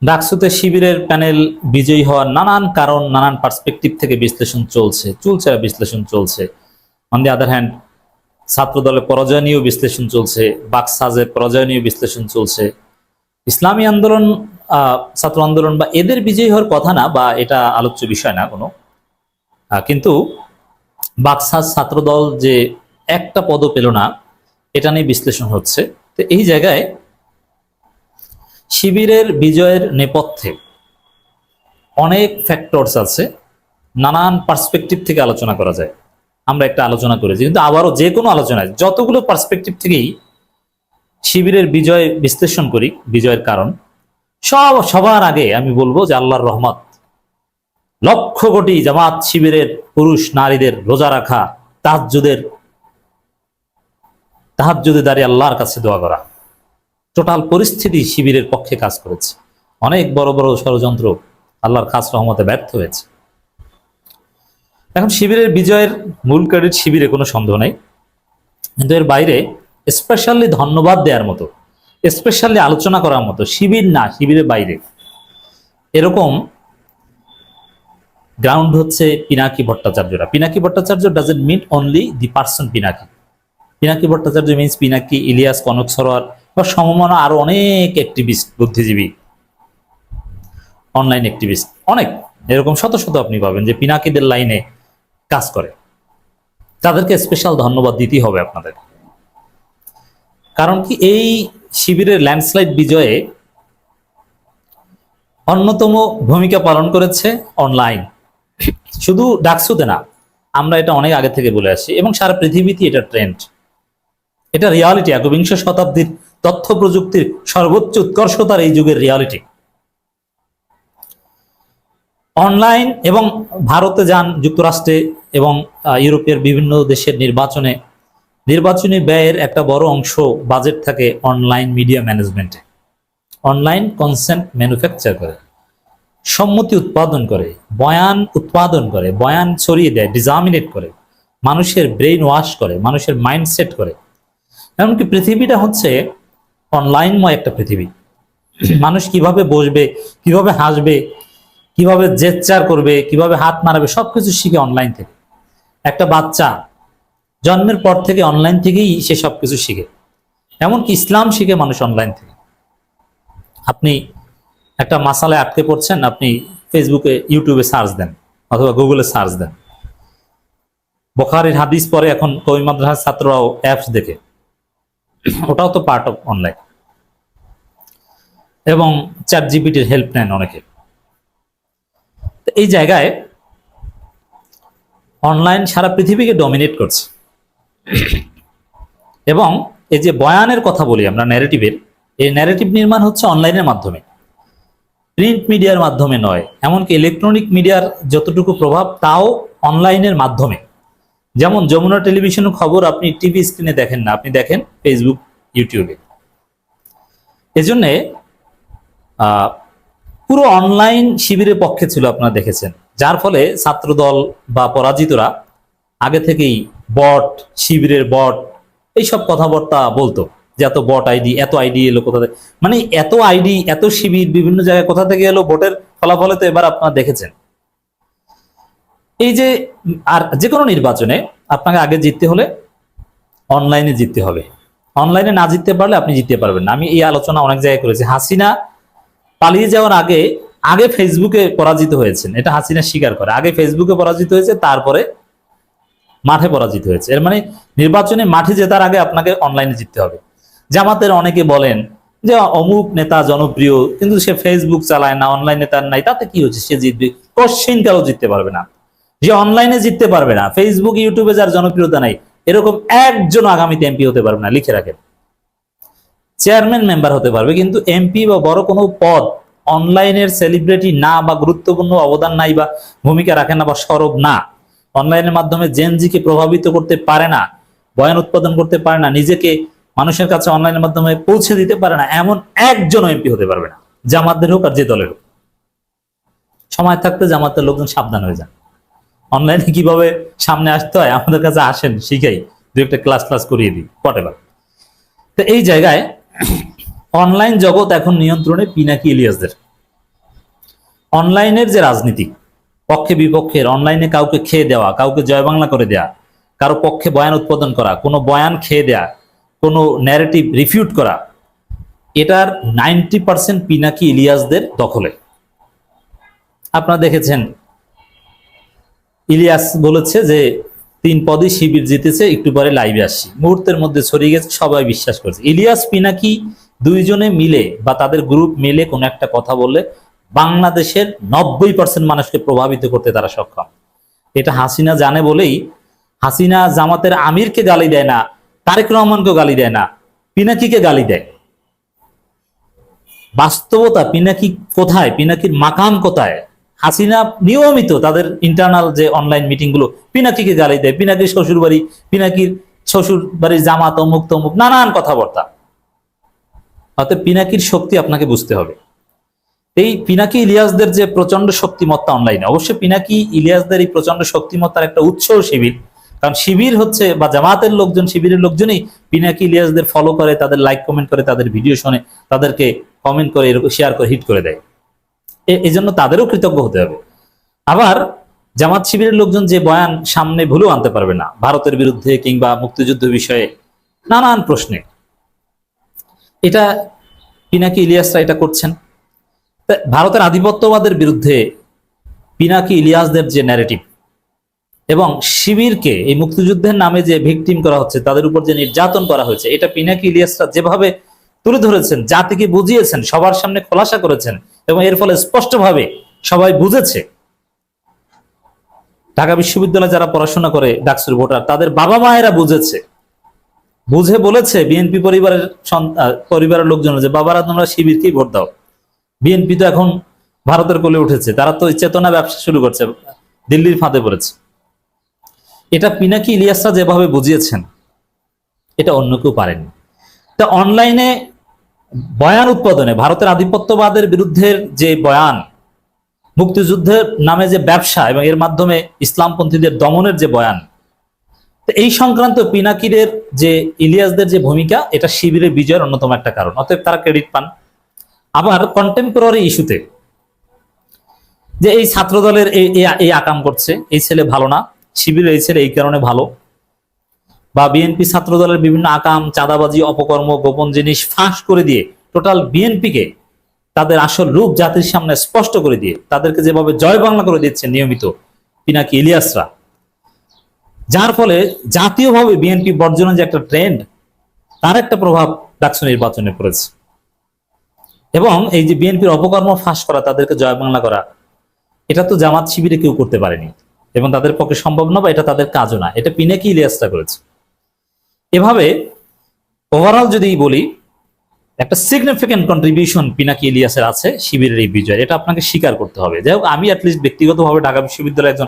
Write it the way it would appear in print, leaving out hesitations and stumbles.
ডাকসুতে শিবিরের প্যানেল বিজয়ী হওয়ার নানান কারণ, নানান পার্সপেক্টিভ থেকে বিশ্লেষণ চুলচেরা বিশ্লেষণ চলছে। অন দি আদার হ্যান্ড ছাত্র দলের পরাজয় নিয়েও বিশ্লেষণ চলছে, বাকসাজের পরাজয় নিয়েও বিশ্লেষণ চলছে। ইসলামী আন্দোলন, ছাত্র আন্দোলন বা এদের বিজয়ী হওয়ার কথা না, বা এটা আলোচ্য বিষয় না কোনো, কিন্তু বাকসাজ ছাত্রদল যে একটা পদও পেল না, এটা নিয়ে বিশ্লেষণ হচ্ছে। তো এই জায়গায় শিবিরের বিজয়ের নেপথ্যে অনেক ফ্যাক্টরস আছে, নানান পার্সপেক্টিভ থেকে আলোচনা করা যায়। আমরা একটা আলোচনা করেছি, কিন্তু আবারও যে কোনো আলোচনায় যতগুলো পার্সপেক্টিভ থেকেই শিবিরের বিজয় বিশ্লেষণ করি, বিজয়ের কারণ, সবার আগে আমি বলবো যে আল্লাহর রহমত, লক্ষ কোটি জামাত শিবিরের পুরুষ নারীদের রোজা রাখা, তাহাজ্জুদে দাঁড়িয়ে আল্লাহর কাছে দোয়া করা, টোটাল পরিস্থিতি শিবিরের পক্ষে কাজ করেছে। অনেক বড় বড় ষড়যন্ত্র আল্লাহর খাস রহমতে ব্যর্থ হয়েছে। এখন শিবিরের বিজয়ের মূল ক্রেডিট শিবিরে, কোনো সন্দেহ নেই, কিন্তু এর বাইরে স্পেশালি ধন্যবাদ দেওয়ার মতো, স্পেশালি আলোচনা করার মতো, শিবির না, শিবিরের বাইরে এরকম গ্রাউন্ড হচ্ছে পিনাকি ভট্টাচার্যরা। Pinaki Bhattacharya doesn't mean only the person Pinaki. Pinaki Bhattacharya means Pinaki, Ilias, Kanak Sarwar বা সমমনা আরো অনেক অ্যাক্টিভিস্ট, বুদ্ধিজীবী, অনলাইন অ্যাক্টিভিস্ট, অনেক এরকম শত শত আপনি পাবেন যে পিনাকিদের লাইনে কাজ করে। তাদেরকে স্পেশাল ধন্যবাদ দিতেই হবে আপনাদের। কারণ কি, এই শিবিরের ল্যান্ডস্লাইড বিজয়ে অন্যতম ভূমিকা পালন করেছে অনলাইন। শুধু ডাকসুতে না, আমরা এটা অনেক আগে থেকে বলে আসছি, এবং সারা পৃথিবীতে এটা ট্রেন্ড, এটা রিয়ালিটি। একবিংশ শতাব্দীর তথ্য প্রযুক্তির সর্বোচ্চ উৎকর্ষতার এই যুগের রিয়ালিটি। অনলাইন, এবং ভারতে যান, যুক্তরাষ্ট্রে এবং ইউরোপের বিভিন্ন দেশের নির্বাচনী ব্যয়ের একটা বড় অংশ বাজেট থাকে অনলাইন মিডিয়া ম্যানেজমেন্টে। অনলাইন কনসেন্ট ম্যানুফ্যাকচার করে, সম্মতি উৎপাদন করে, বয়ান ছড়িয়ে দেয়, ডিজামিনেট করে, মানুষের ব্রেইন ওয়াশ করে, মানুষের মাইন্ডসেট করে। এমনকি পৃথিবীটা হচ্ছে অনলাইনময় একটা পৃথিবী। মানুষ কিভাবে বসবে, কিভাবে হাসবে, কিভাবে জেচ্চার করবে, কিভাবে হাত নাড়াবে, সবকিছু শিখে অনলাইন থেকে। একটা বাচ্চা জন্মের পর থেকে অনলাইন থেকেই সে সবকিছু শিখে। এমনকি ইসলাম শিখে মানুষ অনলাইন থেকে। আপনি একটা মাসালায় আটকে পড়ছেন, আপনি ফেসবুকে, ইউটিউবে সার্চ দেন, অথবা গুগলে সার্চ দেন। বুখারীর হাদিস পরে এখন কওমি মাদ্রাসার ছাত্ররাও অ্যাপস দেখে, ওটাও তো পার্ট অফ অনলাইন। এবং চ্যাট জিপিটির হেল্প নেন অনেকে। এই জায়গায় অনলাইন সারা পৃথিবীকে ডমিনেট করছে। এবং এই যে বয়ানের কথা বলি আমরা, ন্যারেটিভের, এই ন্যারেটিভ নির্মাণ হচ্ছে অনলাইনের মাধ্যমে, প্রিন্ট মিডিয়ার মাধ্যমে নয়। এমনকি ইলেকট্রনিক মিডিয়ার যতটুকু প্রভাব, তাও অনলাইনের মাধ্যমে। যেমন যমুনা টেলিভিশনের খবর আপনি টিভি স্ক্রিনে দেখেন না, আপনি দেখেন ফেসবুক, ইউটিউবে। এজন্যে পুরো অনলাইন শিবিরের পক্ষে ছিল, আপনারা দেখেছেন। যার ফলে ছাত্রদল বা পরাজিতরা আগে থেকেই বট, শিবিরের বট, এইসব কথাবার্তা বলতো যে এত বট আইডি, এত আইডি এলো কোথা থেকে, মানে এত আইডি, এত শিবির বিভিন্ন জায়গায় কোথা থেকে এলো। ভোটের ফলাফলে তো এবার আপনারা দেখেছেন। এই যে, আর যে কোনো নির্বাচনে আপনাকে আগে জিততে হলে অনলাইনে জিততে হবে। অনলাইনে না জিততে পারলে আপনি জিততে পারবেন না। আমি এই আলোচনা অনেক জায়গায় করেছি। হাসিনা পালিয়ে যাওয়ার আগে ফেসবুকে পরাজিত হয়েছেন, এটা হাসিনা স্বীকার করে। আগে ফেসবুকে পরাজিত হয়েছে, তারপরে মাঠে পরাজিত হয়েছে। এর মানে নির্বাচনে মাঠে জেতার আগে আপনাকে অনলাইনে জিততে হবে। জামাতের অনেকে বলেন যে অমুক নেতা জনপ্রিয়, কিন্তু সে ফেসবুক চালায় না, অনলাইনে তার নাই, তাতে কি হচ্ছে, সে জিতবে? কোশ্চিন কারও জিততে পারবে না। যে অনলাইনে জিততে পারবে না, ফেসবুক, ইউটিউবে যার জনপ্রিয়তা নাই, এরকম একজন আগামীতে এমপি হতে পারবে না। লিখে রাখেন, চেয়ারম্যান মেম্বার হতে পারবে, কিন্তু এমপি বা বড় কোনো পদ অনলাইনের সেলিব্রিটি না, বা গুরুত্বপূর্ণ অবদান নাই, বা ভূমিকা রাখে না, বা সরব না, অনলাইনের মাধ্যমে জেনজিকে প্রভাবিত করতে পারে না, বয়ান উৎপাদন করতে পারে না, নিজেকে মানুষের কাছে অনলাইনের মাধ্যমে পৌঁছে দিতে পারে না, এমন একজন এমপি হতে পারবে না, জামাতদের হোক আর যে দলের হোক। সময় থাকতে জামাতের লোকজন সাবধান হয়ে যান। অনলাইনে কিভাবে সামনে আসতে হয় আমাদের কাছে আসেন, শিখাই, দু একটা ক্লাস করিয়ে দিই, পটেবার। তো এই জায়গায় অনলাইন জগৎ এখন নিয়ন্ত্রণে পিনাকি ইলিয়াসদের। অনলাইনের যে রাজনীতি, পক্ষে বিপক্ষের অনলাইনে কাউকে খেয়ে দেওয়া, কাউকে জয় বাংলা করে দেয়া, কারো পক্ষে বয়ান উৎপাদন করা, কোনো বয়ান খেয়ে দেয়া, কোনো ন্যারেটিভ রিফিউট করা, এটার 90% পিনাকি ইলিয়াসদের দখলে। আপনারা দেখেছেন ইলিয়াস বলেছে যে 3 পদই শিবির জিতেছে, একটু পরে লাইভে আসছি, মুহূর্তের মধ্যে ছড়িয়ে গেছে, সবাই বিশ্বাস করেছে। ইলিয়াস পিনাকি দুইজনে মিলে বা তাদের গ্রুপ মিলে কোনো একটা কথা বললে বাংলাদেশের 90% মানুষকে প্রভাবিত করতে তারা সক্ষম। এটা হাসিনা জানে বলেই হাসিনা জামাতের আমিরকে গালি দেয় না, তারেক রহমানকে গালি দেয় না, পিনাকিকে গালি দেয়। বাস্তবতা পিনাকি কোথায়, পিনাকির মাকাম কোথায়? হাসিনা নিয়মিত তাদের ইন্টারনাল যে অনলাইন মিটিং গুলো পিনাকিকে গালি দেয়, পিনাকির শ্বশুর বাড়ি, পিনাকির শ্বশুর বাড়ির জামাত, অমুক তমুক, নানান কথাবার্তা। অর্থাৎ পিনাকির শক্তি আপনাকে বুঝতে হবে। এই পিনাকি ইলিয়াসদের যে প্রচন্ড শক্তিমত্তা অনলাইনে, অবশ্যই পিনাকি ইলিয়াসদের এই প্রচন্ড শক্তিমত্তার একটা উৎস শিবির। কারণ শিবির হচ্ছে বা জামাতের লোকজন, শিবিরের লোকজনই পিনাকি ইলিয়াসদের ফলো করে, তাদের লাইক কমেন্ট করে, তাদের ভিডিও শোনে, তাদেরকে কমেন্ট করে, এরকম শেয়ার করে, হিট করে দেয়। এই জন্য তাদেরও কৃতজ্ঞ হতে হবে। আবার জামাত শিবিরের লোকজন যে বয়ান সামনে ভুলেও আনতে পারবে না, ভারতের বিরুদ্ধে কিংবা মুক্তিযুদ্ধ বিষয়ে নানান প্রশ্নে, এটা পিনাকি ইলিয়াসরা এটা করছেন। ভারতের আধিপত্যবাদের বিরুদ্ধে পিনাকি ইলিয়াসদের যে ন্যারেটিভ এবং শিবিরকে এই মুক্তিযুদ্ধের নামে যে ভিকটিম করা হচ্ছে, তাদের উপর যে নির্যাতন করা হয়েছে, এটা পিনাকি ইলিয়াসরা যেভাবে তুলে ধরেছেন, জাতিকে বুঝিয়েছেন, সবার সামনে খোলাসা করেছেন, এবং এর ফলে স্পষ্টভাবে সবাই বুঝেছে। ঢাকা বিশ্ববিদ্যালয়ে যারা পড়াশোনা করে, ডাকসুর ভোটার, তাদের বাবা মায়েরা বুঝেছে, বুঝে বলেছে বিএনপি পরিবারের লোকজন যে বাবারা তোমরা শিবিরকেই ভোট দাও। বিএনপি তো এখন ভারতের কোলে উঠেছে, তারা তো চেতনা ব্যবসা শুরু করছে, দিল্লির ফাঁদে পড়েছে। এটা পিনাকি ইলিয়াসরা যেভাবে বুঝিয়েছেন, এটা অন্য কেউ পারেনি। তা অনলাইনে বয়ান উৎপাদনে ভারতের আধিপত্যবাদের বিরুদ্ধে যে বয়ান, মুক্তিযুদ্ধের নামে যে ব্যবসা এবং এর মাধ্যমে ইসলামপন্থীদের দমনের যে বয়ান, এই সংক্রান্ত পিনাকিদের যে ইলিয়াসদের যে ভূমিকা, এটা শিবিরের বিজয়ের অন্যতম একটা কারণ। অতএব তারা ক্রেডিট পান। আবার কন্টেম্পোরারি ইস্যুতে যে এই ছাত্র দলের এই আকাম করছে, এই ছেলে ভালো না, শিবিরের এই ছেলে এই কারণে ভালো, বা বিএনপি ছাত্র দলের বিভিন্ন আকাম, চাঁদাবাজি, অপকর্ম, গোপন জিনিস ফাঁস করে দিয়ে টোটাল বিএনপিকে তাদের আসল রূপ জাতির সামনে স্পষ্ট করে দিয়ে তাদেরকে যেভাবে জয় বাংলা করে দিচ্ছে নিয়মিত পিনাকি ইলিয়াসরা, যার ফলে জাতীয়ভাবে বিএনপি বর্জনের যে একটা ট্রেন্ড, তার একটা প্রভাব ডাকসু নির্বাচনে পড়েছে। এবং এই যে বিএনপির অপকর্ম ফাঁস করা, তাদেরকে জয় বাংলা করা, এটা তো জামাত শিবিরে কেউ করতে পারেনি এবং তাদের পক্ষে সম্ভব না, বা এটা তাদের কাজও না, এটা পিনাকি ইলিয়াসরা করেছে। এভাবে ওভারঅল যদি বলি, একটা সিগনিফিক্যান্ট কন্ট্রিবিউশন পিনাকি ইলিয়াসের আছে শিবিরের এই বিজয়, এটা আপনাকে স্বীকার করতে হবে। যাই হোক, আমি অ্যাটলিস্ট ব্যক্তিগতভাবে ঢাকা বিশ্ববিদ্যালয়ের একজন